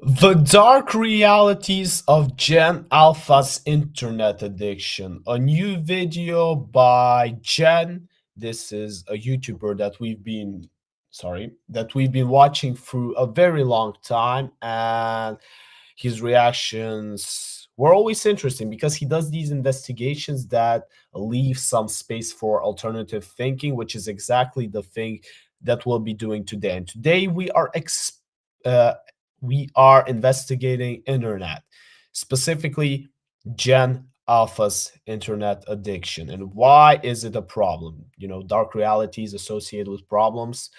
The Dark Realities of Gen Alpha's Internet Addiction. A new video by Gen. This is a YouTuber that we've been watching through a very long time, and his reactions were always interesting because he does these investigations that leave some space for alternative thinking, which is exactly the thing that we'll be doing today. And today uh, we are investigating internet, specifically Gen Alpha's internet addiction. And why is it a problem? Dark realities associated with problems.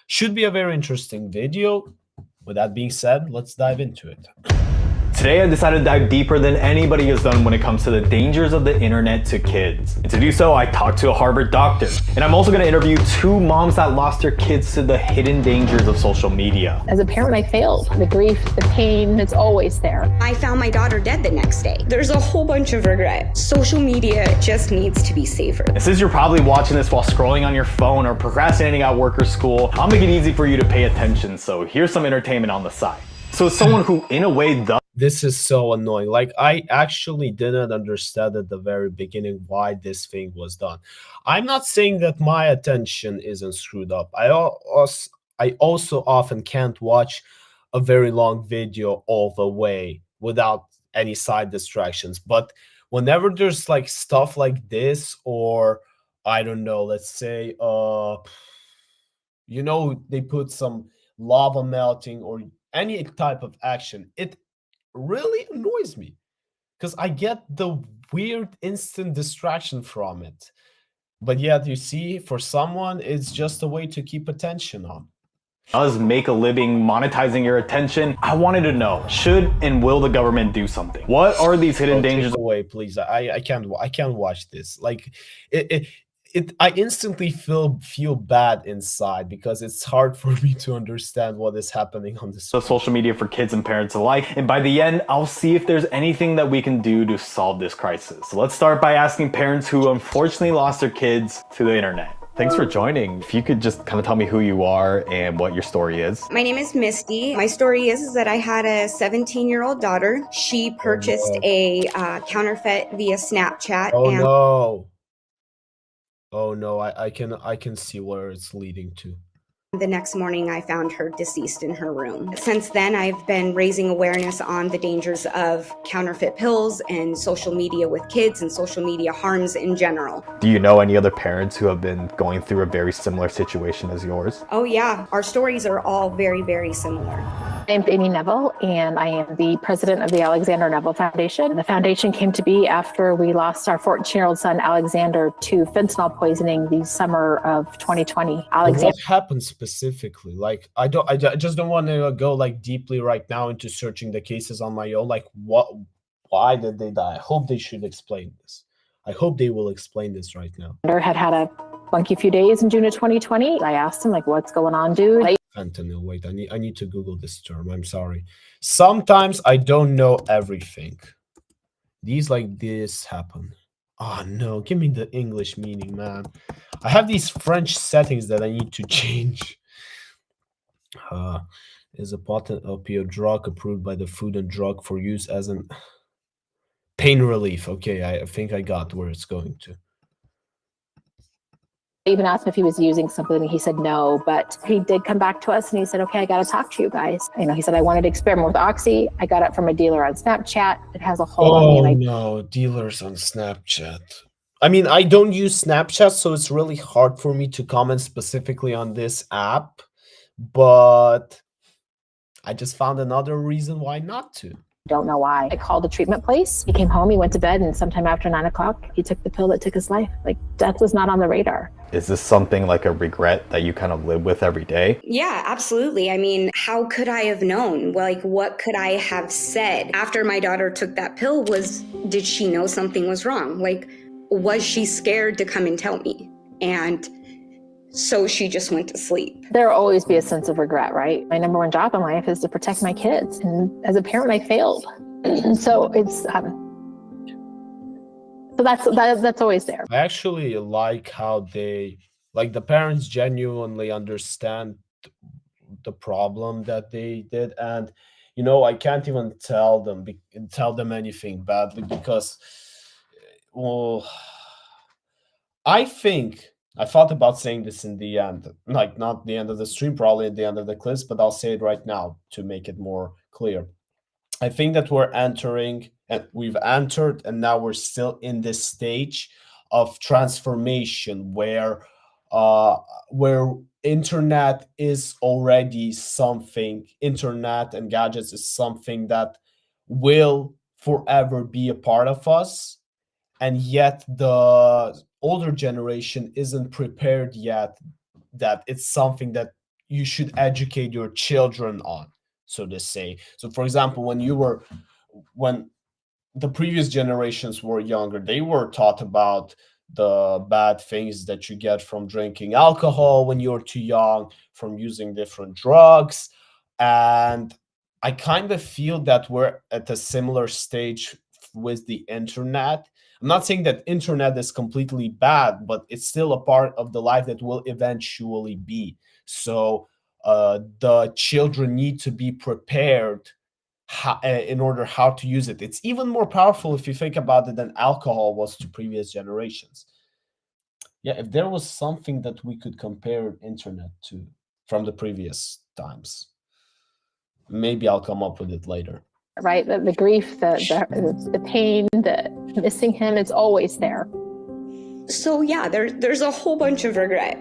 Should be a very interesting video. With that being said, let's dive into it. Today I decided to dive deeper than anybody has done when it comes to the dangers of the internet to kids. And to do so, I talked to a Harvard doctor. And I'm also going to interview two moms that lost their kids to the hidden dangers of social media. As a parent, I failed. The grief, the pain, it's always there. I found my daughter dead the next day. There's a whole bunch of regret. Social media just needs to be safer. And since you're probably watching this while scrolling on your phone or procrastinating at work or school, I'll make it easy for you to pay attention. So here's some entertainment on the side. So as someone who, in a way, This is so annoying. Like, I actually didn't understand at the very beginning why this thing was done. I'm not saying that my attention isn't screwed up. I also often can't watch a very long video all the way without any side distractions. But whenever there's like stuff like this, or I don't know, let's say they put some lava melting or any type of action, it really annoys me because I get the weird instant distraction from it. But yet, you see, for someone, it's just a way to keep attention on. does make a living monetizing your attention, I wanted to know, should and will the government do something? What are these hidden dangers? Take away, please. I can't watch this. Like I instantly feel bad inside because it's hard for me to understand what is happening on this. Of social media for kids and parents alike, and by the end I'll see if there's anything that we can do to solve this crisis. So let's start by asking parents who unfortunately lost their kids to the internet. Thanks for joining. If you could just kind of tell me who you are and what your story is. My name is Misty. My story is that I had a 17-year-old daughter. She purchased a counterfeit via Snapchat. Oh no. Oh no, I can see where it's leading to. The next morning, I found her deceased in her room. Since then, I've been raising awareness on the dangers of counterfeit pills and social media with kids and social media harms in general. Do you know any other parents who have been going through a very similar situation as yours? Oh yeah, our stories are all very, very similar. My name's Amy Neville, and I am the president of the Alexander Neville Foundation. The foundation came to be after we lost our 14-year-old son, Alexander, to fentanyl poisoning the summer of 2020. What happened specifically? Like, I just don't want to go like deeply right now into searching the cases on my own. Like, why did they die? I hope they should explain this. I hope they will explain this right now. Had a funky few days in June of 2020. I asked him, like, what's going on, dude? Fentanyl. Wait, I need to Google this term. I'm sorry. Sometimes I don't know everything. These like this happen. Oh no, give me the English meaning, man. I have these French settings that I need to change. Is a potent opioid drug approved by the Food and Drug for use as an pain relief. Okay, I think I got where it's going to. I even asked him if he was using something, and he said no, but he did come back to us and he said, okay, I got to talk to you guys. He said, I wanted to experiment with Oxy. I got it from a dealer on Snapchat. It has a hold on me. No, dealers on Snapchat. I mean, I don't use Snapchat, so it's really hard for me to comment specifically on this app, but I just found another reason why not to. Don't know why. I called the treatment place. He came home, he went to bed, and sometime after 9 o'clock, he took the pill that took his life. Like, death was not on the radar. Is this something like a regret that you kind of live with every day? Yeah, absolutely. I mean, how could I have known? Like, what could I have said after my daughter took that pill? Did she know something was wrong? Like, was she scared to come and tell me? And so she just went to sleep. There will always be a sense of regret, right? My number one job in life is to protect my kids. And as a parent, I failed. So it's, so that's always there. I actually like how the parents genuinely understand the problem that they did, and I can't even tell them anything badly because, well, I think I thought about saying this in the end, like not the end of the stream, probably at the end of the clips, but I'll say it right now to make it more clear. I think that we've entered, and now we're still in this stage of transformation uh, where internet and gadgets is something that will forever be a part of us, and yet the older generation isn't prepared yet that it's something that you should educate your children on, so to say. So for example, when the previous generations were younger, they were taught about the bad things that you get from drinking alcohol when you're too young, from using different drugs. And I kind of feel that we're at a similar stage with the internet. I'm not saying that internet is completely bad, but it's still a part of the life that will eventually be. So the children need to be prepared in order how to use it. It's even more powerful if you think about it than alcohol was to previous generations. Yeah, if there was something that we could compare internet to from the previous times, maybe I'll come up with it later. Right, the grief, the pain, the missing him, it's always there. So yeah, there's a whole bunch of regret.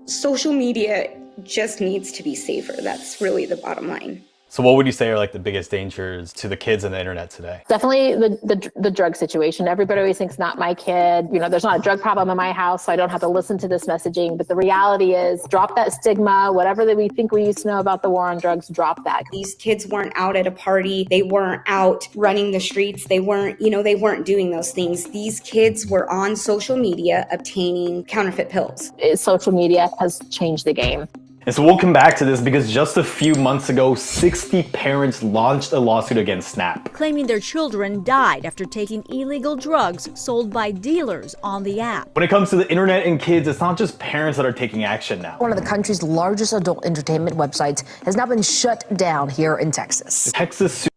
Social media just needs to be safer. That's really the bottom line. So what would you say are like the biggest dangers to the kids and the internet today? Definitely the drug situation. Everybody always thinks not my kid. There's not a drug problem in my house, so I don't have to listen to this messaging. But the reality is, drop that stigma. Whatever that we think we used to know about the war on drugs, drop that. These kids weren't out at a party. They weren't out running the streets. They weren't doing those things. These kids were on social media obtaining counterfeit pills. Social media has changed the game. And so we'll come back to this because just a few months ago, 60 parents launched a lawsuit against Snap, claiming their children died after taking illegal drugs sold by dealers on the app. When it comes to the internet and kids, it's not just parents that are taking action now. One of the country's largest adult entertainment websites has now been shut down here in Texas. Texas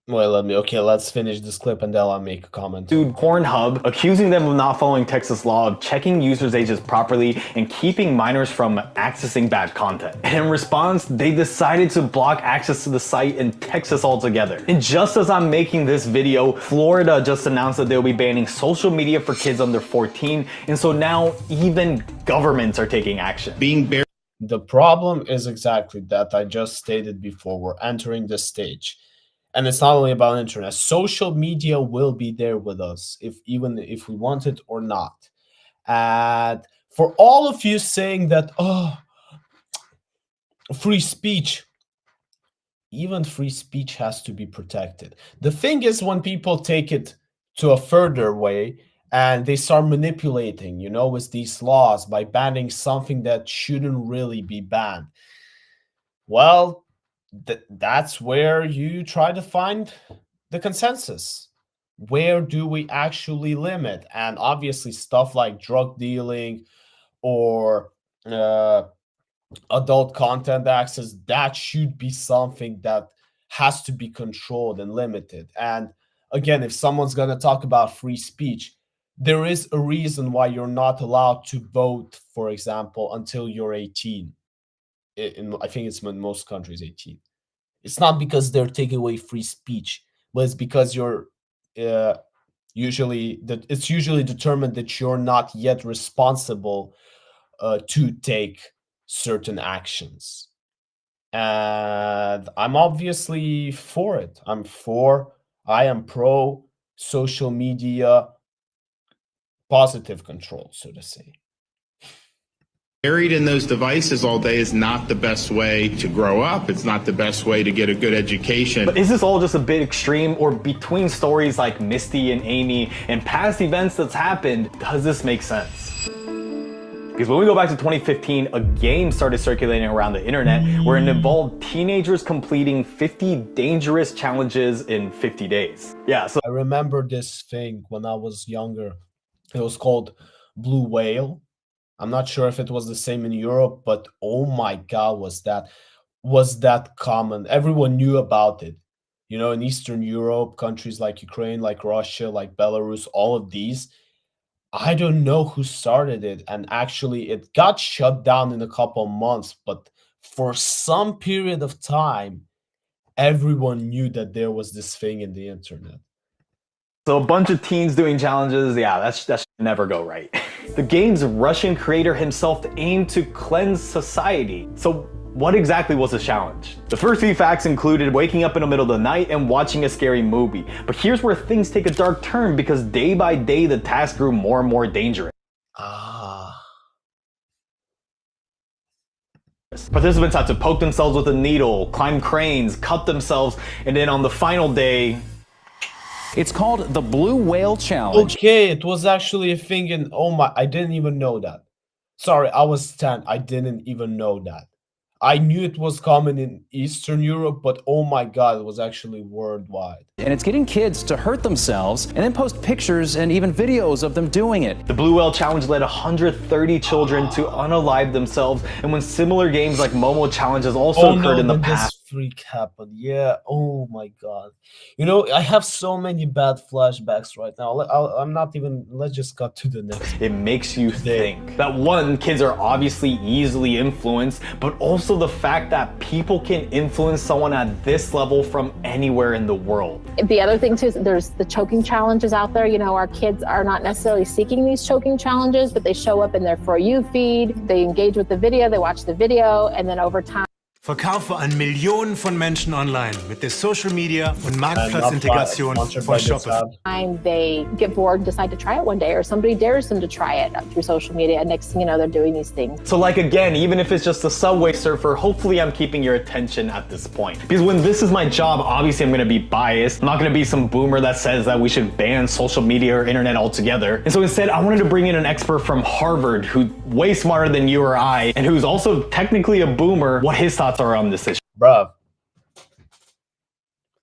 let's finish this clip and then I'll make a comment. sued Pornhub, accusing them of not following Texas law of checking users' ages properly and keeping minors from accessing bad content. And in response, they decided to block access to the site in Texas altogether. And just as I'm making this video, Florida just announced that they'll be banning social media for kids under 14. And so now even governments are taking action. The problem is exactly that I just stated before. We're entering this stage. And it's not only about internet. Social media will be there with us, even if we want it or not. And for all of you saying that, free speech, even free speech has to be protected. The thing is, when people take it to a further way and they start manipulating, with these laws by banning something that shouldn't really be banned, well, that's where you try to find the consensus. Where do we actually limit? And obviously stuff like drug dealing or adult content access, that should be something that has to be controlled and limited. And again, if someone's going to talk about free speech, there is a reason why you're not allowed to vote, for example, until you're 18. I think it's in most countries 18. It's not because they're taking away free speech, but it's because it's usually determined that you're not yet responsible to take certain actions. And I'm obviously for it. I am pro social media positive control, so to say. Buried in those devices all day is not the best way to grow up. It's not the best way to get a good education. But is this all just a bit extreme, or between stories like Misty and Amy and past events that's happened, does this make sense? Because when we go back to 2015, a game started circulating around the internet where it involved teenagers completing 50 dangerous challenges in 50 days. Yeah, so I remember this thing when I was younger. It was called Blue Whale. I'm not sure if it was the same in Europe, but oh my God, was that. was that common. Everyone knew about it. You know, in Eastern Europe, countries like Ukraine, like Russia, like Belarus, all of these, I don't know who started it. And actually, it got shut down in a couple months. But for some period of time, everyone knew that there was this thing in the internet. So a bunch of teens doing challenges, yeah, that should never go right. The game's Russian creator himself aimed to cleanse society. So what exactly was the challenge? The first few facts included waking up in the middle of the night and watching a scary movie. But here's where things take a dark turn because day by day the task grew more and more dangerous. Participants had to poke themselves with a needle, climb cranes, cut themselves, and then on the final day, it's called the Blue Whale Challenge. Okay, it was actually a thing in, oh my, I didn't even know that. Sorry, I was 10. I didn't even know that. I knew it was common in Eastern Europe, but oh my God, it was actually worldwide. And it's getting kids to hurt themselves and then post pictures and even videos of them doing it. The Blue Whale Challenge led 130 children to unalive themselves, and when similar games like Momo challenges also occurred in the past. This freak happened. Yeah, oh my God. You know, I have so many bad flashbacks right now. I'm not even, let's just cut to the next. It makes you think that one, kids are obviously easily influenced, but also the fact that people can influence someone at this level from anywhere in the world. The other thing too is there's the choking challenges out there. You know, our kids are not necessarily seeking these choking challenges, but they show up in their For You feed, they engage with the video, they watch the video, and then over time, Verkaufe an Millionen von Menschen online mit der Social Media und Marktplatzintegration von Shopify. They get bored and decide to try it one day, or somebody dares them to try it through social media, and next thing you know, they're doing these things. So like again, even if it's just a Subway Surfer, hopefully I'm keeping your attention at this point. Because when this is my job, obviously I'm gonna be biased. I'm not gonna be some boomer that says that we should ban social media or internet altogether. And so instead, I wanted to bring in an expert from Harvard who's way smarter than you or I, and who's also technically a boomer, what his thoughts are on this issue. Bruh.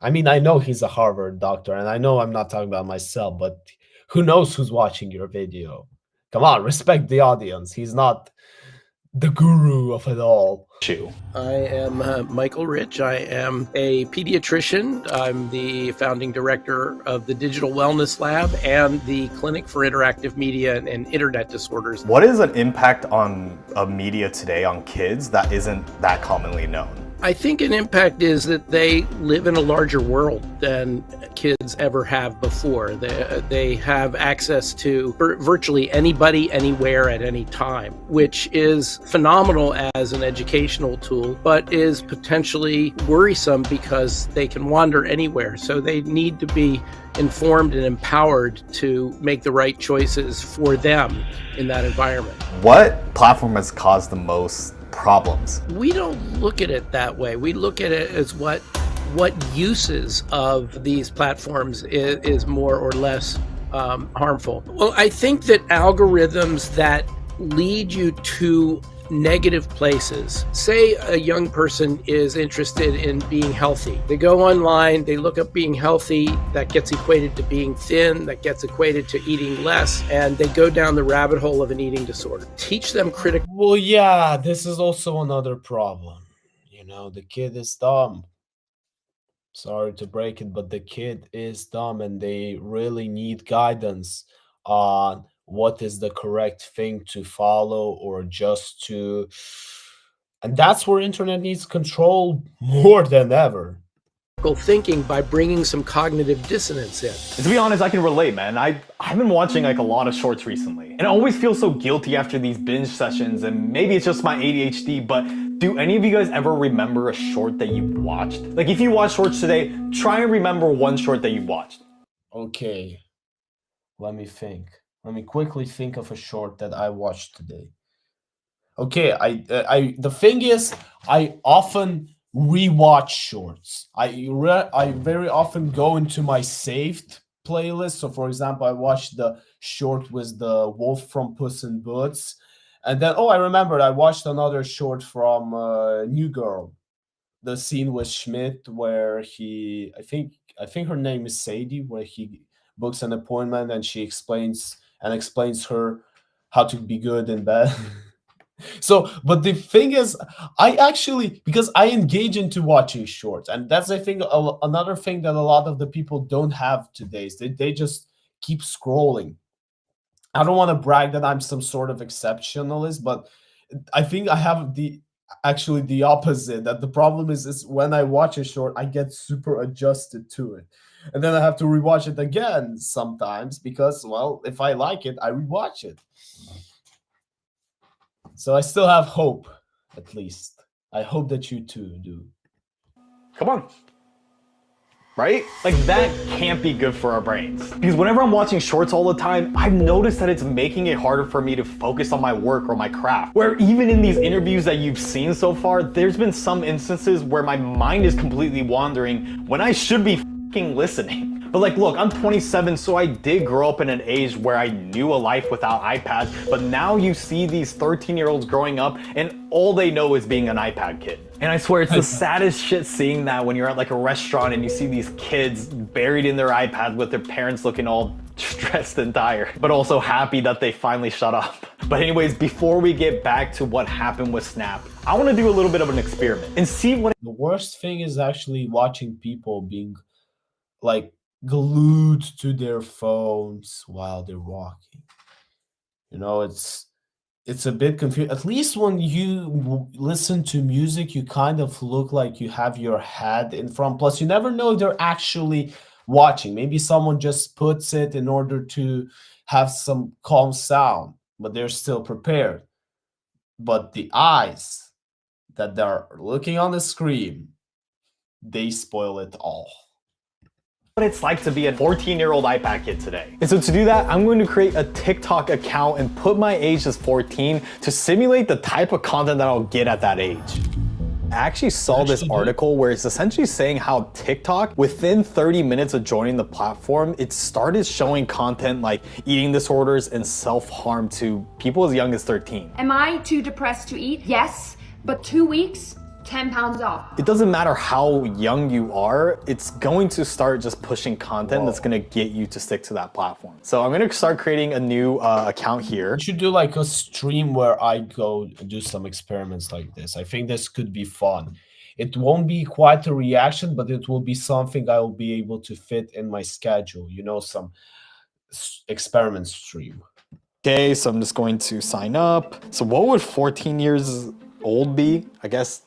I mean, I know he's a Harvard doctor, and I know I'm not talking about myself, but who knows who's watching your video? Come on, respect the audience. He's not the guru of it all. I am Michael Rich. I am a pediatrician. I'm the founding director of the Digital Wellness Lab and the Clinic for Interactive Media and Internet Disorders. What is an impact on media today on kids that isn't that commonly known? I think an impact is that they live in a larger world than kids ever have before. They have access to virtually anybody, anywhere, at any time, which is phenomenal as an educational tool, but is potentially worrisome because they can wander anywhere. So they need to be informed and empowered to make the right choices for them in that environment. What platform has caused the most problems? We don't look at it that way. We look at it as what uses of these platforms is more or less harmful. Well, I think that algorithms that lead you to negative places. Say a young person is interested in being healthy. They go online, they look up being healthy, that gets equated to being thin, that gets equated to eating less, and they go down the rabbit hole of an eating disorder. Teach them critical. Well, yeah, this is also another problem. You know, the kid is dumb. Sorry to break it, but the kid is dumb, and they really need guidance on what is the correct thing to follow or just to, and that's where internet needs control more than ever. Thinking by bringing some cognitive dissonance in. And to be honest, I can relate, man. I've been watching like a lot of shorts recently, and I always feel so guilty after these binge sessions, and maybe it's just my ADHD, but do any of you guys ever remember a short that you watched? Like if you watch shorts today, try and remember one short that you watched. Okay, let me think. Let me quickly think of a short that I watched today. Okay, the thing is, I often rewatch shorts. I very often go into my saved playlist. So, for example, I watched the short with the wolf from Puss in Boots, and then I remembered I watched another short from New Girl, the scene with Schmidt where I think her name is Sadie, where he books an appointment and she explains her how to be good in bed. So, but the thing is, I actually, because I engage into watching shorts, and that's, I think, another thing that a lot of the people don't have today is they just keep scrolling. I don't want to brag that I'm some sort of exceptionalist, but I think I have actually the opposite. That the problem is when I watch a short, I get super adjusted to it, and then I have to rewatch it again sometimes because, well, if I like it, I rewatch it. So I still have hope, at least. I hope that you too do. Come on. Right? Like, that can't be good for our brains. Because whenever I'm watching shorts all the time, I've noticed that it's making it harder for me to focus on my work or my craft. Where even in these interviews that you've seen so far, there's been some instances where my mind is completely wandering when I should be fucking listening. But like, look, I'm 27, so I did grow up in an age where I knew a life without iPads, but now you see these 13-year-olds growing up and all they know is being an iPad kid. And I swear it's the saddest shit seeing that when you're at like a restaurant and you see these kids buried in their iPad with their parents looking all stressed and tired, but also happy that they finally shut up. But anyways, before we get back to what happened with Snap, I want to do a little bit of an experiment and see what— The worst thing is actually watching people being like glued to their phones while they're walking. You know, it's a bit confusing. At least when you listen to music, you kind of look like you have your head in front. Plus, you never know if they're actually watching. Maybe someone just puts it in order to have some calm sound, but they're still prepared. But the eyes that they're looking on the screen, they spoil it all. What it's like to be a 14-year-old iPad kid today. And so to do that, I'm going to create a TikTok account and put my age as 14 to simulate the type of content that I'll get at that age. I actually saw this article where it's essentially saying how TikTok, within 30 minutes of joining the platform, it started showing content like eating disorders and self-harm to people as young as 13. Am I too depressed to eat? Yes, but 2 weeks, 10 pounds off. It doesn't matter how young you are, it's going to start just pushing content that's going to get you to stick to that platform. So I'm going to start creating a new account here. You should do like a stream where I go do some experiments like this. I think this could be fun. It won't be quite a reaction, but it will be something I will be able to fit in my schedule. You know, some experiment stream. Okay, so I'm just going to sign up. So what would 14 years old be? I guess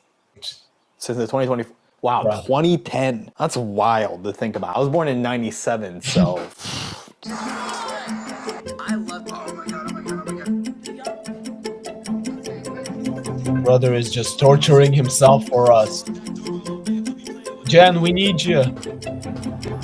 since the 2020, wow, right. 2010. That's wild to think about. I was born in 97, so. I love, oh my God. Brother is just torturing himself for us. Jen, we need you.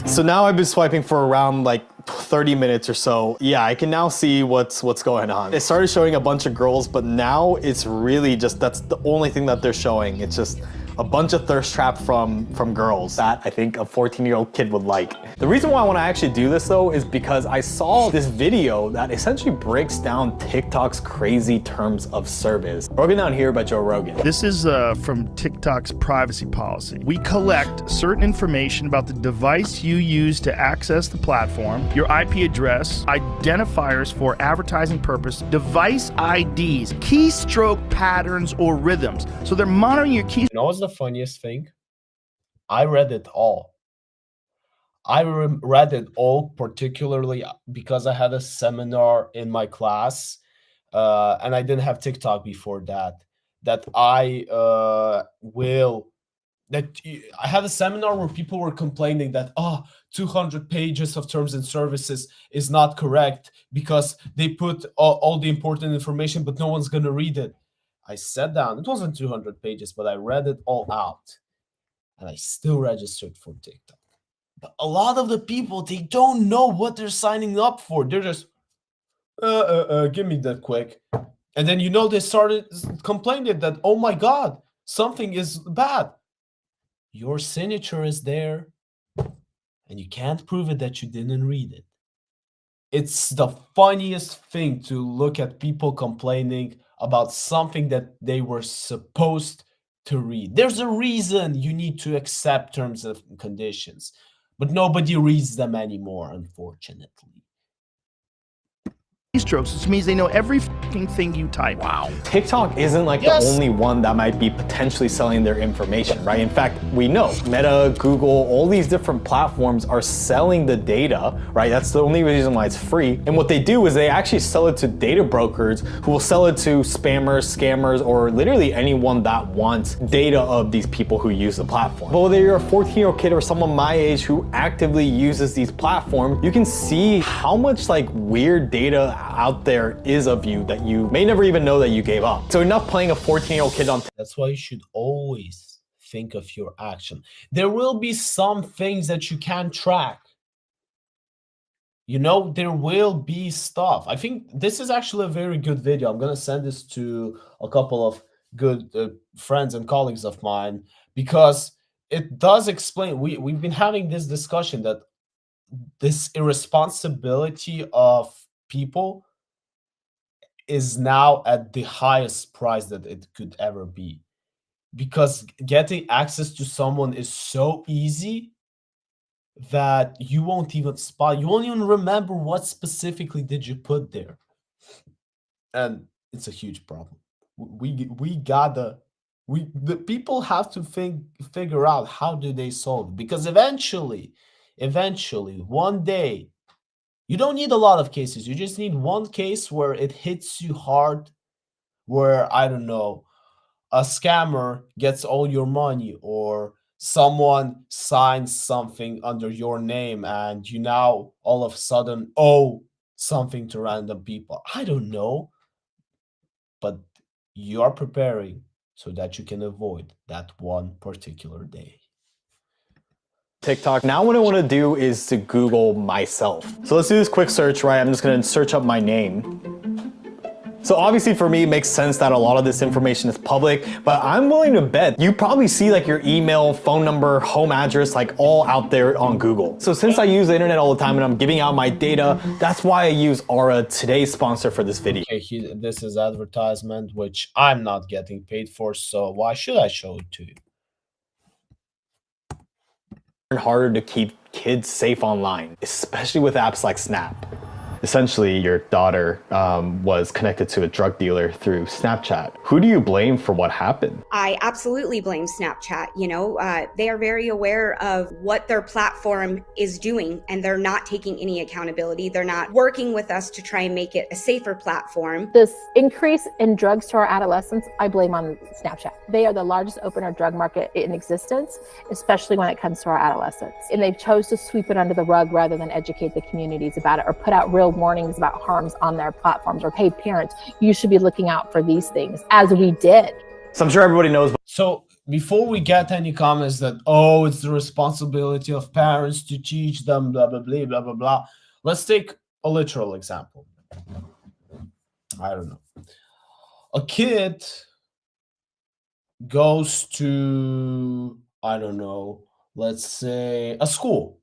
So now I've been swiping for around like 30 minutes or so. Yeah, I can now see what's going on. It started showing a bunch of girls, but now it's really just, that's the only thing that they're showing. It's just a bunch of thirst trap from girls that I think a 14-year-old kid would like. The reason why I want to actually do this though is because I saw this video that essentially breaks down TikTok's crazy terms of service. Broken down here by Joe Rogan. This is from TikTok's privacy policy. We collect certain information about the device you use to access the platform, your IP address, identifiers for advertising purpose, device IDs, keystroke patterns or rhythms. So they're monitoring your keys. You know what's the funniest thing? I read it all. I read it all, particularly because I had a seminar in my class, and I didn't have TikTok before that. I had a seminar where people were complaining that 200 pages of terms and services is not correct because they put all the important information, but no one's gonna read it. I sat down. It wasn't 200 pages, but I read it all out, and I still registered for TikTok. But a lot of the people, they don't know what they're signing up for. They're just, give me that quick. And then, they started complaining that, oh my God, something is bad. Your signature is there, and you can't prove it that you didn't read it. It's the funniest thing to look at people complaining about something that they were supposed to read. There's a reason you need to accept terms and conditions, but nobody reads them anymore, unfortunately. keystrokes, which means they know every fucking thing you type. Wow. TikTok isn't like the only one that might be potentially selling their information, right? In fact, we know Meta, Google, all these different platforms are selling the data, right? That's the only reason why it's free. And what they do is they actually sell it to data brokers who will sell it to spammers, scammers, or literally anyone that wants data of these people who use the platform. But whether you're a 14-year-old kid or someone my age who actively uses these platforms, you can see how much like weird data out there is of you that you may never even know that you gave up. So enough playing a 14-year-old kid on. That's why you should always think of your action. There will be some things that you can track. You know, there will be stuff. I think this is actually a very good video. I'm going to send this to a couple of good friends and colleagues of mine, because it does explain. We've been having this discussion that this irresponsibility of people is now at the highest price that it could ever be, because getting access to someone is so easy that you won't even remember what specifically did you put there. And it's a huge problem. The people have to figure out how do they solve it, because eventually one day you don't need a lot of cases. You just need one case where it hits you hard, where, I don't know, a scammer gets all your money, or someone signs something under your name and you now all of a sudden owe something to random people. I don't know, but you are preparing so that you can avoid that one particular day. TikTok. Now what I want to do is to Google myself. So let's do this quick search, right? I'm just going to search up my name. So obviously for me, it makes sense that a lot of this information is public, but I'm willing to bet you probably see like your email, phone number, home address, like all out there on Google. So since I use the internet all the time and I'm giving out my data, that's why I use Aura, today's sponsor for this video. Okay, this is advertisement, which I'm not getting paid for, so why should I show it to you? Harder to keep kids safe online, especially with apps like Snap. Essentially, your daughter was connected to a drug dealer through Snapchat. Who do you blame for what happened? I absolutely blame Snapchat. You know, they are very aware of what their platform is doing, and they're not taking any accountability. They're not working with us to try and make it a safer platform. This increase in drugs to our adolescents, I blame on Snapchat. They are the largest open-air drug market in existence, especially when it comes to our adolescents. And they've chose to sweep it under the rug rather than educate the communities about it, or put out real warnings about harms on their platforms, or hey, parents, you should be looking out for these things, as we did. So I'm sure everybody knows. So before we get any comments that, oh, it's the responsibility of parents to teach them, blah, blah, blah, blah, blah, blah. Let's take a literal example. I don't know. A kid goes to, I don't know, let's say a school.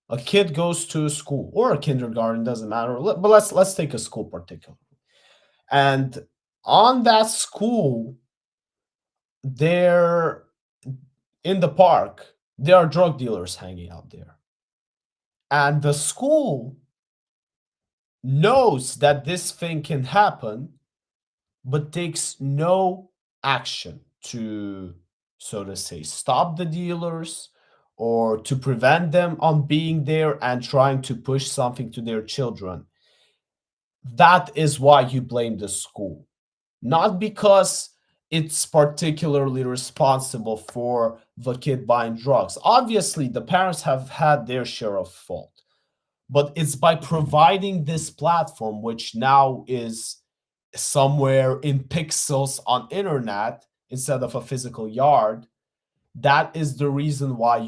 A kid goes to a school or a kindergarten, doesn't matter. But let's take a school particularly. And on that school, there in the park, there are drug dealers hanging out there. And the school knows that this thing can happen, but takes no action to, so to say, stop the dealers or to prevent them on being there and trying to push something to their children. That is why you blame the school, not because it's particularly responsible for the kid buying drugs. Obviously, the parents have had their share of fault, but it's by providing this platform, which now is somewhere in pixels on internet instead of a physical yard. That is the reason why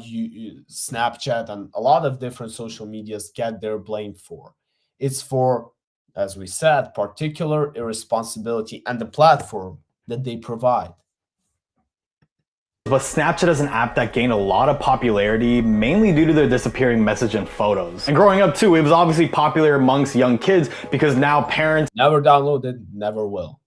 Snapchat and a lot of different social medias get their blame for. It's for, as we said, particular irresponsibility and the platform that they provide. But Snapchat is an app that gained a lot of popularity, mainly due to their disappearing message and photos. And growing up too, it was obviously popular amongst young kids because now parents never download it, never will.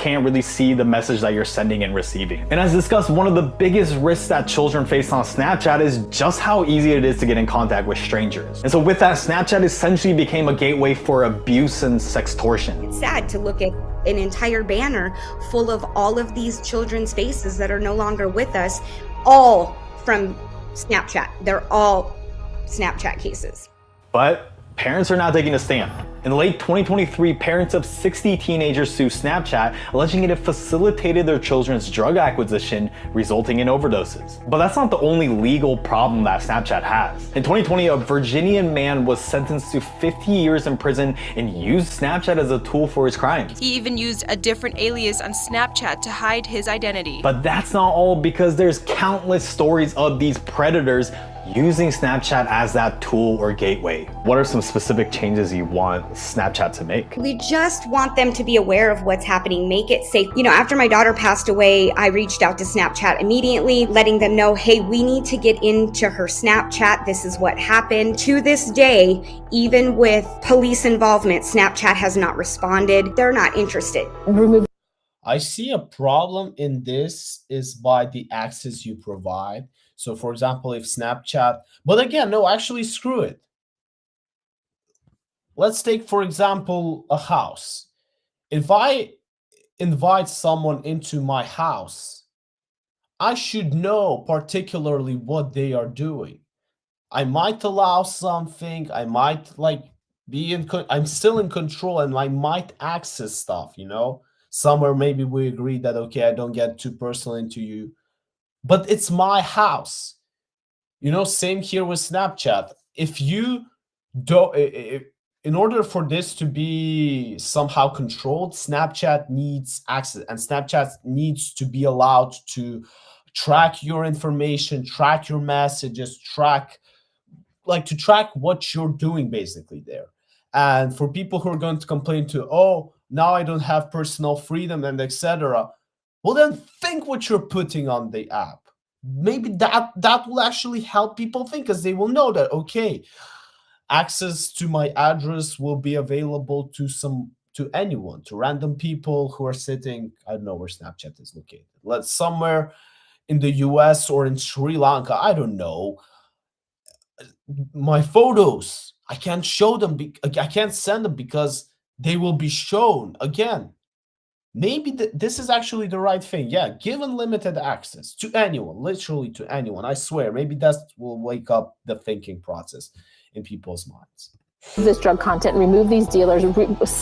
can't really see the message that you're sending and receiving. And as discussed, one of the biggest risks that children face on Snapchat is just how easy it is to get in contact with strangers. And so with that, Snapchat essentially became a gateway for abuse and sextortion. It's sad to look at an entire banner full of all of these children's faces that are no longer with us, all from Snapchat. They're all Snapchat cases. But parents are now taking a stand. In late 2023, parents of 60 teenagers sued Snapchat, alleging it facilitated their children's drug acquisition, resulting in overdoses. But that's not the only legal problem that Snapchat has. In 2020, a Virginian man was sentenced to 50 years in prison and used Snapchat as a tool for his crimes. He even used a different alias on Snapchat to hide his identity. But that's not all, because there's countless stories of these predators using Snapchat as that tool or gateway. What are some specific changes you want Snapchat to make? We just want them to be aware of what's happening, make it safe. You know, after my daughter passed away, I reached out to Snapchat immediately, letting them know, hey, we need to get into her Snapchat. This is what happened. To this day, even with police involvement, Snapchat has not responded. They're not interested. I see a problem in this is by the access you provide. So for example, if Snapchat, but again, no, actually screw it. Let's take, for example, a house. If I invite someone into my house, I should know particularly what they are doing. I might allow something, I might I'm still in control and I might access stuff, you know? Somewhere maybe we agree that, okay, I don't get too personal into you, but it's my house. You know, same here with Snapchat. If you don't, in order for this to be somehow controlled, Snapchat needs access, and Snapchat needs to be allowed to track your information, track your messages, track what you're doing basically there. And for people who are going to complain to, oh, now I don't have personal freedom and etc., well, then think what you're putting on the app. Maybe that will actually help people think, because they will know that, okay, access to my address will be available to anyone, to random people who are sitting, I don't know where Snapchat is located. Let's somewhere in the US or in Sri Lanka, I don't know. My photos, I can't show them, I can't send them because they will be shown again. Maybe this is actually the right thing. Yeah, give unlimited access to anyone, literally to anyone. I swear, maybe that will wake up the thinking process in people's minds. This drug content, remove these dealers,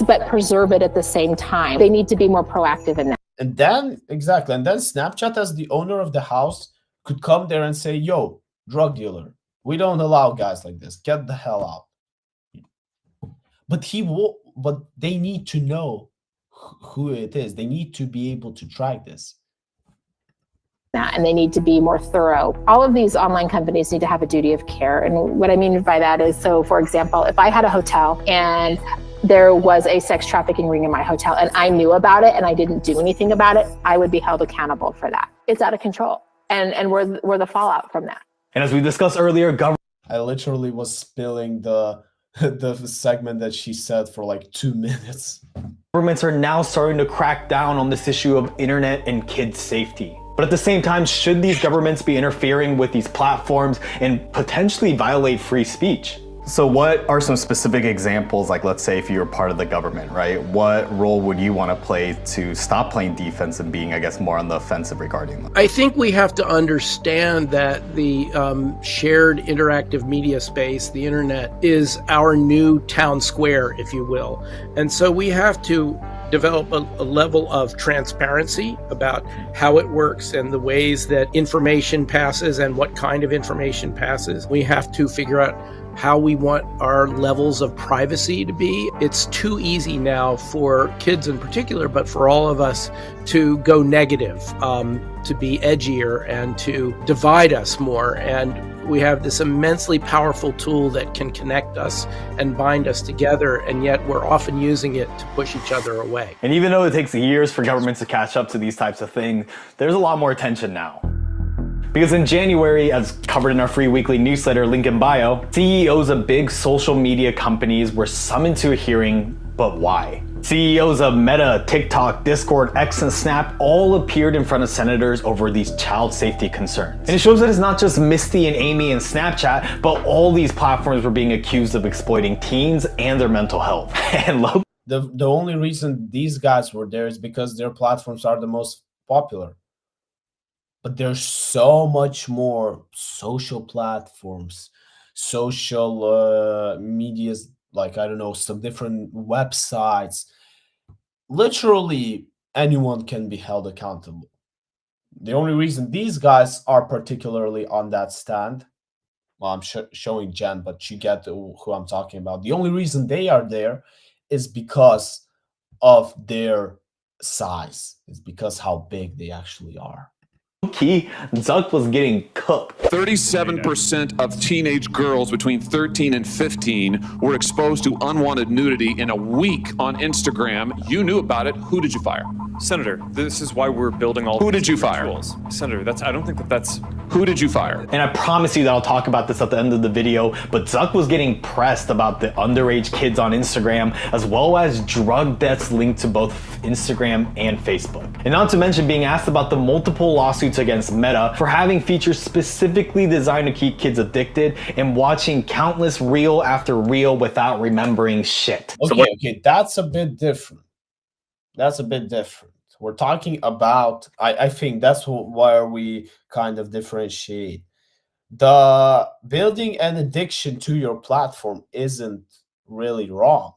but preserve it at the same time. They need to be more proactive in that. And then, exactly, and then Snapchat as the owner of the house could come there and say, yo, drug dealer, we don't allow guys like this. Get the hell out. But they need to know who it is. They need to be able to track this. And they need to be more thorough. All of these online companies need to have a duty of care. And what I mean by that is, so for example, if I had a hotel and there was a sex trafficking ring in my hotel and I knew about it and I didn't do anything about it, I would be held accountable for that. It's out of control. And we're the fallout from that. And as we discussed earlier, I literally was spilling the segment that she said for like 2 minutes. Governments are now starting to crack down on this issue of internet and kids' safety. But at the same time, should these governments be interfering with these platforms and potentially violate free speech? So what are some specific examples, like let's say if you're part of the government, right? What role would you want to play to stop playing defense and being, I guess, more on the offensive regarding them? I think we have to understand that the shared interactive media space, the internet, is our new town square, if you will. And so we have to develop a level of transparency about how it works and the ways that information passes and what kind of information passes. We have to figure out how we want our levels of privacy to be. It's too easy now for kids in particular, but for all of us to go negative, to be edgier and to divide us more. And we have this immensely powerful tool that can connect us and bind us together, and yet we're often using it to push each other away. And even though it takes years for governments to catch up to these types of things, there's a lot more attention now. Because in January, as covered in our free weekly newsletter, link in bio, CEOs of big social media companies were summoned to a hearing, but why? CEOs of Meta, TikTok, Discord, X, and Snap all appeared in front of senators over these child safety concerns. And it shows that it's not just Misty and Amy and Snapchat, but all these platforms were being accused of exploiting teens and their mental health. And look, the only reason these guys were there is because their platforms are the most popular. But there's so much more social platforms, social medias, like, I don't know, some different websites. Literally anyone can be held accountable. The only reason these guys are particularly on that stand, well, I'm showing Jen, but you get who I'm talking about. The only reason they are there is because of their size. It's because how big they actually are. Key, Zuck was getting cooked. 37% of teenage girls between 13 and 15 were exposed to unwanted nudity in a week on Instagram. You knew about it. Who did you fire? Senator, this is why we're building all Who did you fire? tools. Senator, I don't think that's... Who did you fire? And I promise you that I'll talk about this at the end of the video, but Zuck was getting pressed about the underage kids on Instagram, as well as drug deaths linked to both Instagram and Facebook. And not to mention being asked about the multiple lawsuits against Meta for having features specifically designed to keep kids addicted and watching countless reel after reel without remembering shit. Okay, that's a bit different. That's a bit different. We're talking about, I think that's where we kind of differentiate. The building an addiction to your platform isn't really wrong.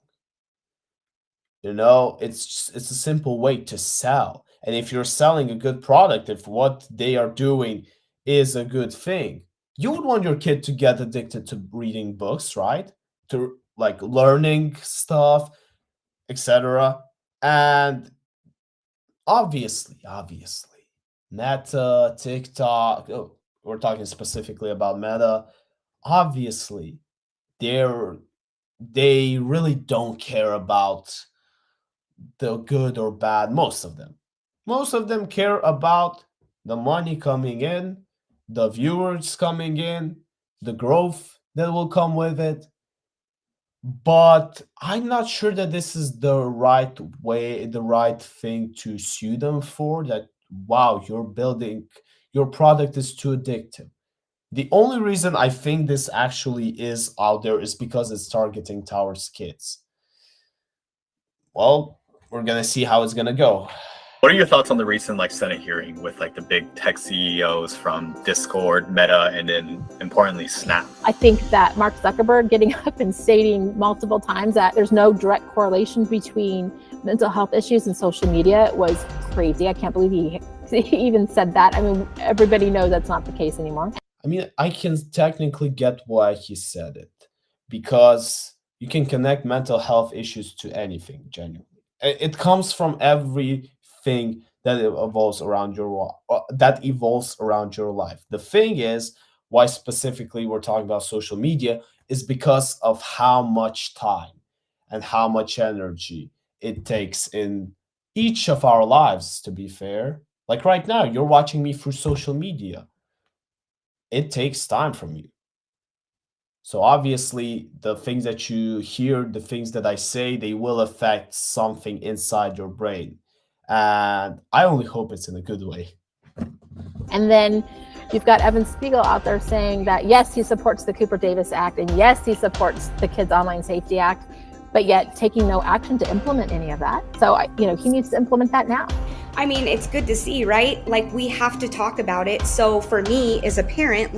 You know, it's a simple way to sell. And if you're selling a good product, if what they are doing is a good thing, you would want your kid to get addicted to reading books, right? To like learning stuff, etc. And obviously, Meta, TikTok, we're talking specifically about Meta, obviously, they really don't care about the good or bad. Most of them care about the money coming in, the viewers coming in, the growth that will come with it. But I'm not sure that this is the right way, the right thing to sue them for. That, wow, your product is too addictive. The only reason I think this actually is out there is because it's targeting towards kids. Well, we're gonna see how it's gonna go. What are your thoughts on the recent Senate hearing with the big tech CEOs from Discord, Meta, and then importantly Snap? I think that Mark Zuckerberg getting up and stating multiple times that there's no direct correlation between mental health issues and social media was crazy. I can't believe he even said that. I mean, everybody knows that's not the case anymore. I mean, I can technically get why he said it, because you can connect mental health issues to anything, genuinely. It comes from everything that evolves around your life. The thing is, why specifically we're talking about social media is because of how much time and how much energy it takes in each of our lives, to be fair. Like right now, you're watching me through social media. It takes time from you. So obviously, the things that you hear, the things that I say, they will affect something inside your brain. And I only hope it's in a good way. And then you've got Evan Spiegel out there saying that, yes, he supports the Cooper Davis Act, and yes, he supports the Kids Online Safety Act, but yet taking no action to implement any of that. So, he needs to implement that now. I mean, it's good to see, right? Like, we have to talk about it. So for me as a parent,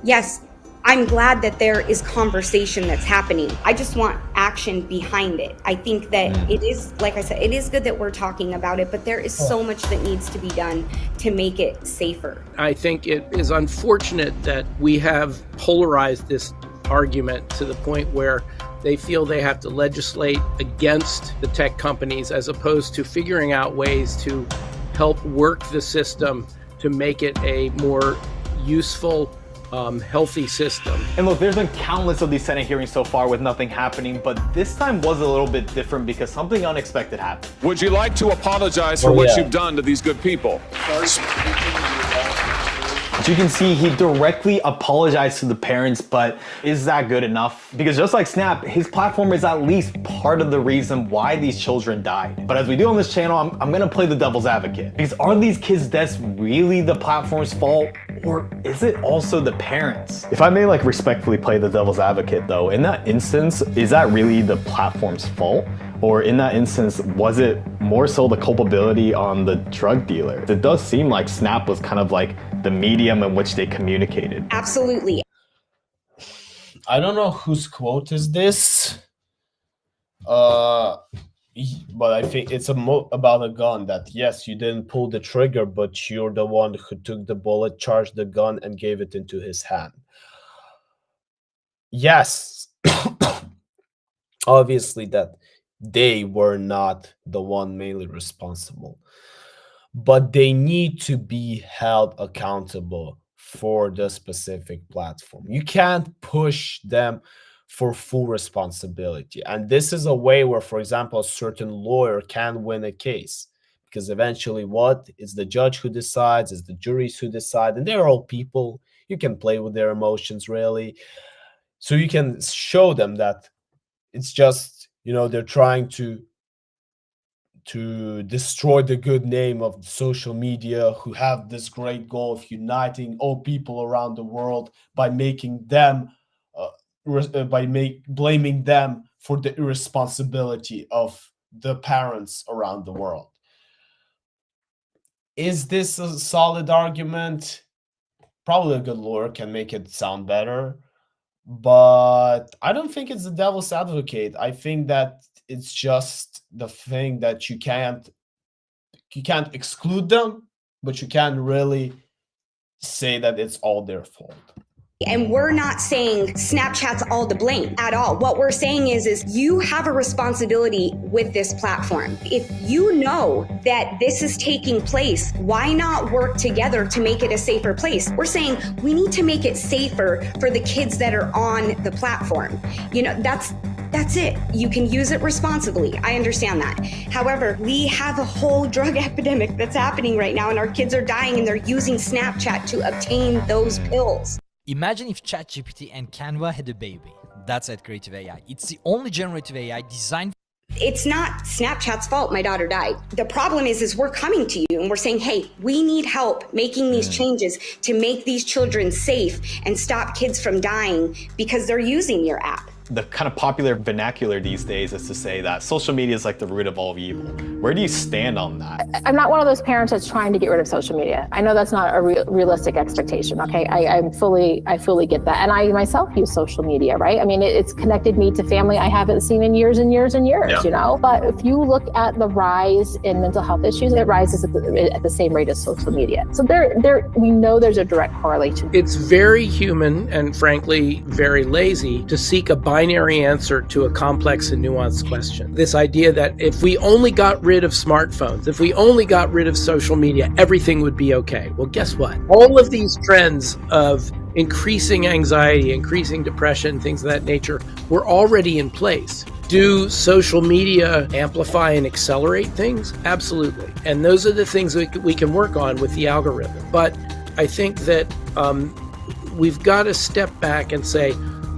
yes, I'm glad that there is conversation that's happening. I just want action behind it. I think that it is, like I said, it is good that we're talking about it, but there is so much that needs to be done to make it safer. I think it is unfortunate that we have polarized this argument to the point where they feel they have to legislate against the tech companies as opposed to figuring out ways to help work the system to make it a more useful, healthy system. And look, there's been countless of these Senate hearings so far with nothing happening, but this time was a little bit different because something unexpected happened. Would you like to apologize for what you've done to these good people? So you can see he directly apologized to the parents, but is that good enough? Because just like Snap, his platform is at least part of the reason why these children died. But as we do on this channel, I'm gonna play the devil's advocate. Because are these kids' deaths really the platform's fault? Or is it also the parents? If I may like respectfully play the devil's advocate though, in that instance, is that really the platform's fault? Or in that instance, was it more so the culpability on the drug dealer? It does seem like Snap was kind of like the medium in which they communicated. Absolutely. I don't know whose quote is this, but I think it's about a gun that, yes, you didn't pull the trigger, but you're the one who took the bullet, charged the gun, and gave it into his hand. Yes, obviously that they were not the one mainly responsible, but they need to be held accountable for the specific platform. You can't push them for full responsibility. And this is a way where, for example, a certain lawyer can win a case, because eventually what is the judge who decides, is the juries who decide, and they're all people. You can play with their emotions, really. So you can show them that it's just, they're trying to destroy the good name of social media, who have this great goal of uniting all people around the world by making them blaming them for the irresponsibility of the parents around the world. Is this a solid argument? Probably a good lawyer can make it sound better, but I don't think it's the devil's advocate. I think that it's just the thing that you can't exclude them, but you can't really say that it's all their fault. And we're not saying Snapchat's all to blame at all. What we're saying is you have a responsibility with this platform. If you know that this is taking place, why not work together to make it a safer place? We're saying we need to make it safer for the kids that are on the platform. That's it. You can use it responsibly. I understand that. However, we have a whole drug epidemic that's happening right now, and our kids are dying, and they're using Snapchat to obtain those pills. Imagine if ChatGPT and Canva had a baby. That's at Creative AI. It's the only generative AI designed. It's not Snapchat's fault my daughter died. The problem is we're coming to you and we're saying, hey, we need help making these changes to make these children safe and stop kids from dying because they're using your app. The kind of popular vernacular these days is to say that social media is like the root of all evil. Where do you stand on that? I'm not one of those parents that's trying to get rid of social media. I know that's not a realistic expectation, okay? I fully get that. And I myself use social media, right? I mean, it's connected me to family I haven't seen in years and years and years, But if you look at the rise in mental health issues, it rises at the same rate as social media. So we know there's a direct correlation. It's very human and frankly, very lazy to seek a binary answer to a complex and nuanced question. This idea that if we only got rid of smartphones, if we only got rid of social media, everything would be okay. Well, guess what? All of these trends of increasing anxiety, increasing depression, things of that nature were already in place. Do social media amplify and accelerate things? Absolutely. And those are the things that we can work on with the algorithm. But I think that we've got to step back and say,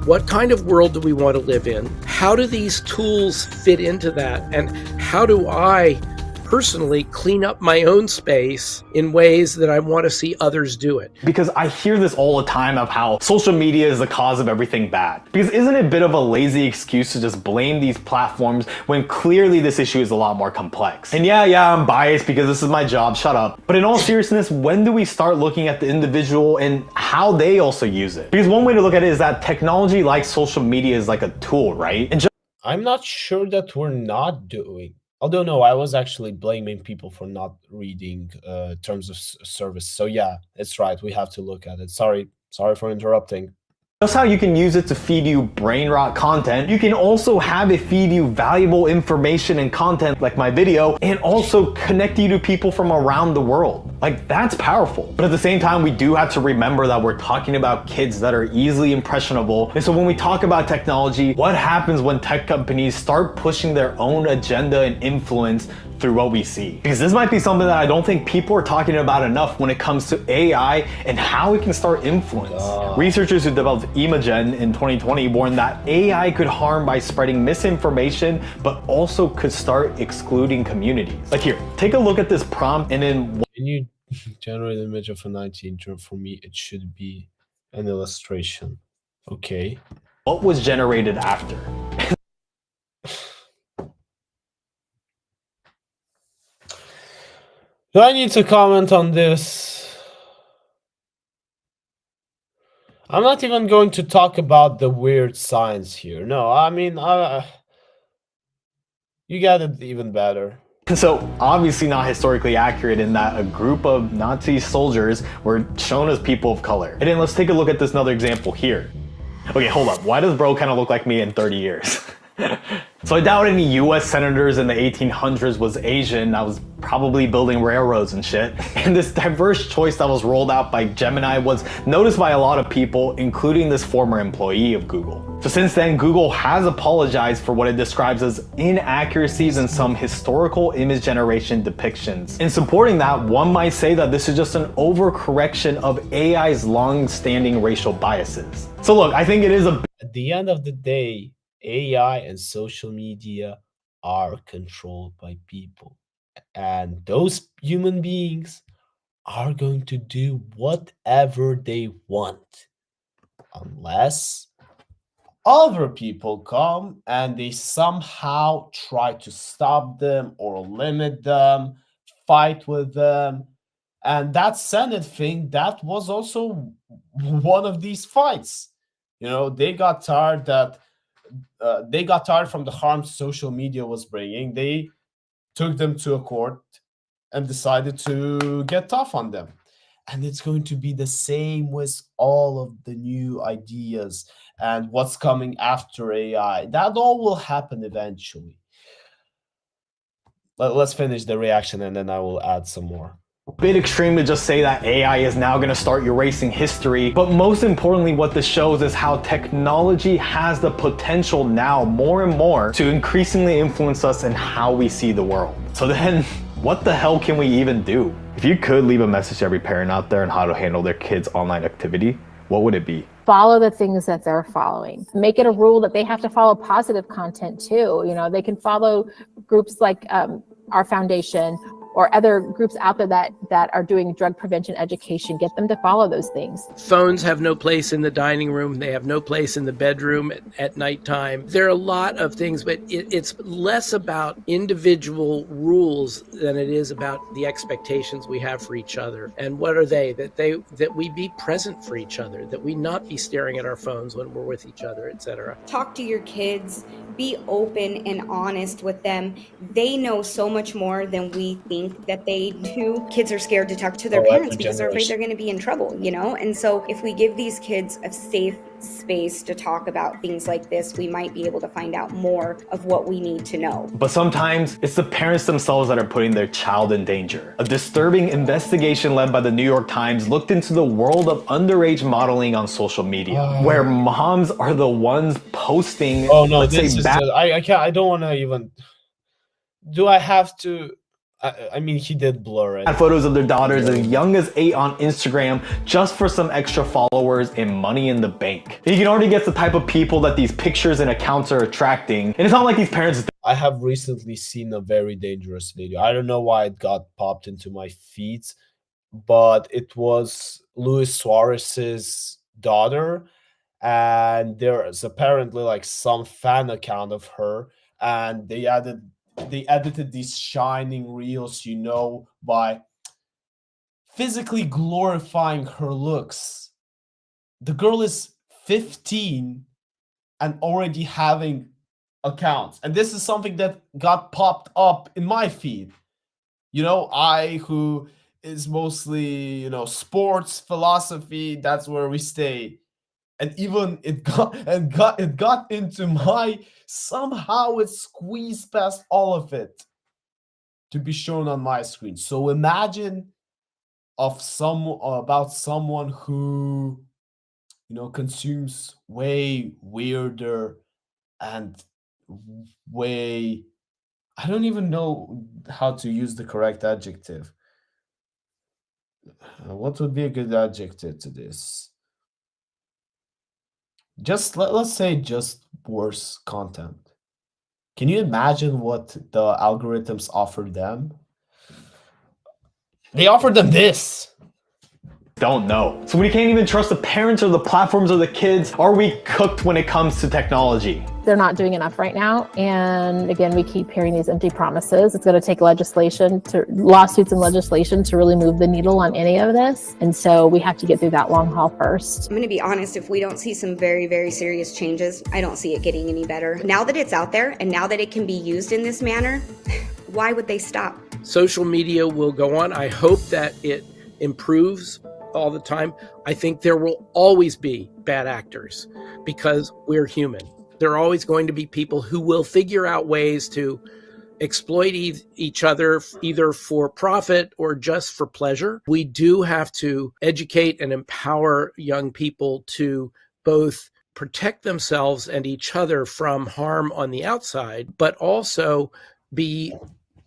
what kind of world do we want to live in? How do these tools fit into that? And how do I personally clean up my own space in ways that I want to see others do it? Because I hear this all the time of how social media is the cause of everything bad. Because isn't it a bit of a lazy excuse to just blame these platforms when clearly this issue is a lot more complex? And yeah, I'm biased because this is my job, shut up. But in all seriousness, when do we start looking at the individual and how they also use it? Because one way to look at it is that technology like social media is like a tool, right? And I'm not sure that we're not doing. Although, no, I was actually blaming people for not reading terms of service. So yeah, it's right. We have to look at it. Sorry for interrupting. Just how you can use it to feed you brain rot content, you can also have it feed you valuable information and content like my video, and also connect you to people from around the world. Like, that's powerful. But at the same time, we do have to remember that we're talking about kids that are easily impressionable. And so when we talk about technology, what happens when tech companies start pushing their own agenda and influence through what we see. Because this might be something that I don't think people are talking about enough when it comes to AI and how it can start influence. Researchers who developed Imagen in 2020 warned that AI could harm by spreading misinformation, but also could start excluding communities. Like here, take a look at this prompt and then Can you generate an image of a 19-year-old? For me, it should be an illustration. Okay. what was generated after. Do I need to comment on this? I'm not even going to talk about the weird science here. No, I mean, you got it even better. So obviously not historically accurate in that a group of Nazi soldiers were shown as people of color. And then let's take a look at this another example here. Okay, hold up. Why does bro kind of look like me in 30 years? So I doubt any US senators in the 1800s was Asian. I was probably building railroads and shit. And this diverse choice that was rolled out by Gemini was noticed by a lot of people, including this former employee of Google. So since then, Google has apologized for what it describes as inaccuracies in some historical image generation depictions. In supporting that, one might say that this is just an overcorrection of AI's long-standing racial biases. So look, I think it is At the end of the day, AI and social media are controlled by people. And those human beings are going to do whatever they want. Unless other people come and they somehow try to stop them or limit them, fight with them. And that Senate thing, that was also one of these fights. You know, they got tired from the harm social media was bringing. They took them to a court and decided to get tough on them. And it's going to be the same with all of the new ideas and what's coming after AI. That all will happen eventually. Let's finish the reaction and then I will add some more. bit extreme to just say that AI is now going to start erasing history, but most importantly what this shows is how technology has the potential now more and more to increasingly influence us in how we see the world. So then, what the hell can we even do? If you could leave a message to every parent out there on how to handle their kids' online activity, what would it be? Follow the things that they're following. Make it a rule that they have to follow positive content too. You know, they can follow groups like our foundation or other groups out there that are doing drug prevention education. Get them to follow those things. Phones have no place in the dining room. They have no place in the bedroom at nighttime. There are a lot of things, but it's less about individual rules than it is about the expectations we have for each other. And what are they? That we be present for each other, that we not be staring at our phones when we're with each other, etc. Talk to your kids, be open and honest with them. They know so much more than we think that they do. Kids are scared to talk to their parents because they're afraid they're going to be in trouble, you know? And so if we give these kids a safe space to talk about things like this, we might be able to find out more of what we need to know. But sometimes it's the parents themselves that are putting their child in danger. A disturbing investigation led by the New York Times looked into the world of underage modeling on social media, where moms are the ones posting. Oh no, this is I can't. I don't want to even. Do I have to? I mean, he did blur it. Photos of their daughters as young as 8 on Instagram just for some extra followers and money in the bank. You can already guess the type of people that these pictures and accounts are attracting. And it's not like these parents. I have recently seen a very dangerous video. I don't know why it got popped into my feeds, but it was Luis Suarez's daughter, and there is apparently like some fan account of her, and they edited these shining reels, you know, by physically glorifying her looks. The girl is 15 and already having accounts. And this is something that got popped up in my feed. You know, I who is mostly, you know, sports, philosophy, that's where we stay. And even it got into my, somehow it squeezed past all of it to be shown on my screen. So imagine about someone who, you know, consumes way weirder and way I don't even know how to use the correct adjective. What would be a good adjective to this? Just let's say just worse content. Can you imagine what the algorithms offer them? They offer them this. Don't know. So we can't even trust the parents or the platforms or the kids. Are we cooked when it comes to technology? They're not doing enough right now. And again, we keep hearing these empty promises. It's going to take lawsuits and legislation to really move the needle on any of this. And so we have to get through that long haul first. I'm going to be honest, if we don't see some very, very serious changes, I don't see it getting any better. Now that it's out there and now that it can be used in this manner, why would they stop? Social media will go on. I hope that it improves all the time. I think there will always be bad actors because we're human. There are always going to be people who will figure out ways to exploit each other, either for profit or just for pleasure. We do have to educate and empower young people to both protect themselves and each other from harm on the outside, but also be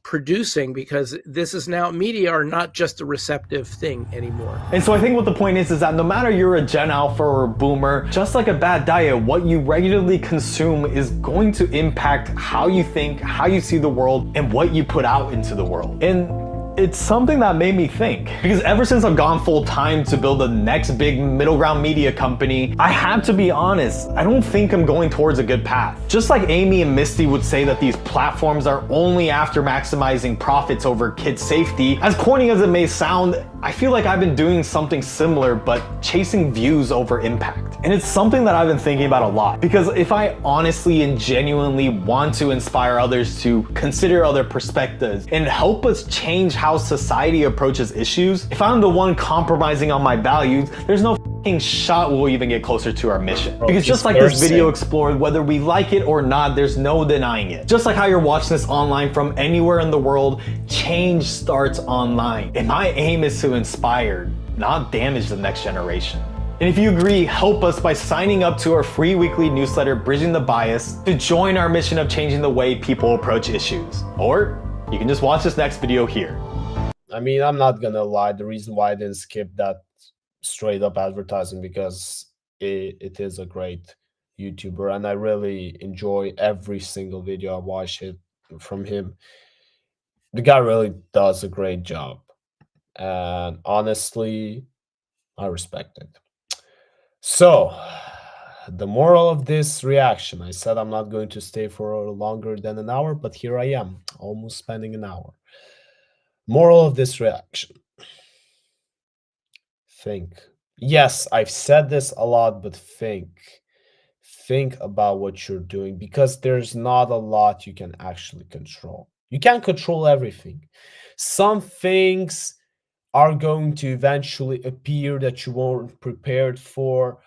producing, because this is now, media are not just a receptive thing anymore. And so I think what the point is that no matter you're a Gen Alpha or a Boomer, just like a bad diet, what you regularly consume is going to impact how you think, how you see the world, and what you put out into the world. And it's something that made me think, because ever since I've gone full time to build the next big middle ground media company, I have to be honest, I don't think I'm going towards a good path. Just like Amy and Misty would say that these platforms are only after maximizing profits over kids' safety, as corny as it may sound, I feel like I've been doing something similar, but chasing views over impact. And it's something that I've been thinking about a lot, because if I honestly and genuinely want to inspire others to consider other perspectives and help us change how society approaches issues, if I'm the one compromising on my values, there's no f***ing shot we'll even get closer to our mission. Because just like this video explored, whether we like it or not, there's no denying it. Just like how you're watching this online from anywhere in the world, change starts online. And my aim is to inspire, not damage the next generation. And if you agree, help us by signing up to our free weekly newsletter, Bridging the Bias, to join our mission of changing the way people approach issues. Or you can just watch this next video here. I mean, I'm not gonna lie, the reason why I didn't skip that straight up advertising, because it is a great YouTuber and I really enjoy every single video I watch it from him. The guy really does a great job, and honestly, I respect it. So, the moral of this reaction, I said I'm not going to stay for longer than an hour, but here I am, almost spending an hour. Moral of this reaction. Think. Yes, I've said this a lot, but think. Think about what you're doing, because there's not a lot you can actually control. You can't control everything. Some things are going to eventually appear that you weren't prepared for.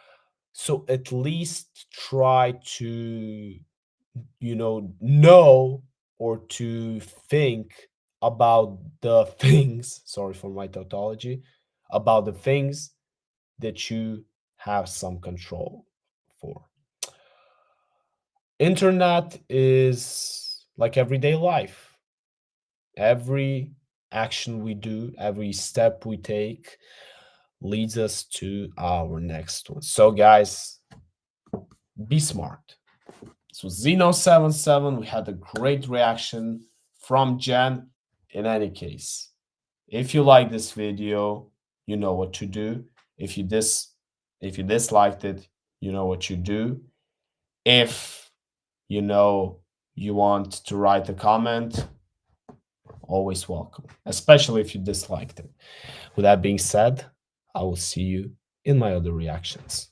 So at least try to, know or to think about the things, sorry for my tautology, about the things that you have some control for. Internet is like everyday life. Every action we do, every step we take leads us to our next one. So guys, be smart. So zynovii7, we had a great reaction from Jen. In any case, if you like this video, you know what to do. If you disliked it, you know what you do. If you want to write a comment, always welcome, especially if you disliked it. With that being said, I will see you in my other reactions.